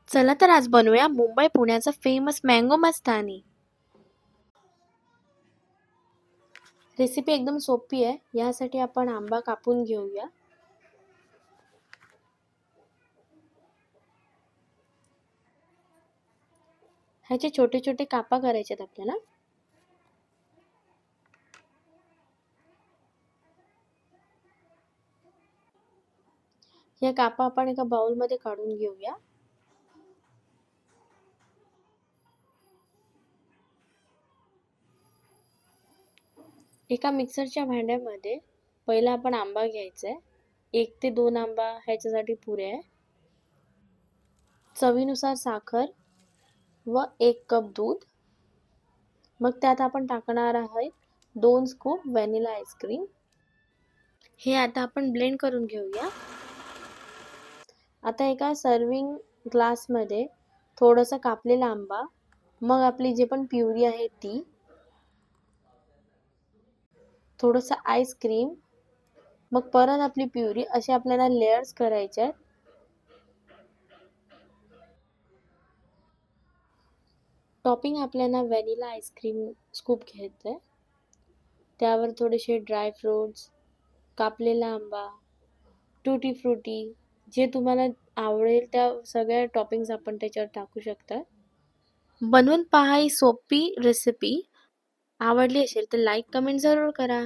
चला तर आज बनवूया मुंबई पुण्याचं फेमस मँगो मस्तानी. रेसिपी एकदम सोपी आहे. यासाठी आपण आंबा कापून घेऊया. ह्याचे छोटे छोटे कापा करायचे आहेत आपल्याला. या कापा आपण एका बाउल मध्ये काढून घेऊया. एका मिक्सरच्या भांड्यामध्ये पहिला आपण आंबा घ्यायचा आहे. 1 ते 2 आंबा ह्याच्यासाठी पुरे आहे. चवीनुसार साखर व 1 कप दूध. मग त्यात आपण टाकणार आहोत 2 स्कूप व्हॅनिला आईस्क्रीम. हे आता आपण ब्लेंड करून घेऊया. आता एका सर्विंग ग्लासमध्ये थोडासा कापलेला आंबा, मग आपली जे पण प्युरी आहे ती, थोडंसं आईस्क्रीम, मग परत आपली प्युरी, असे आपल्याला लेयर्स करायचे आहेत. टॉपिंग आपल्याला व्हॅनिला आईस्क्रीम स्कूप घ्यायचं आहे. त्यावर थोडेसे ड्राय फ्रूट्स, कापलेला आंबा, टूटी फ्रुटी, जे तुम्हाला आवडेल त्या सगळ्या टॉपिंग्स आपण त्याच्यावर टाकू शकता. बनवून पहा ही सोपी रेसिपी. आवडली असेल तर लाईक कमेंट जरूर करा.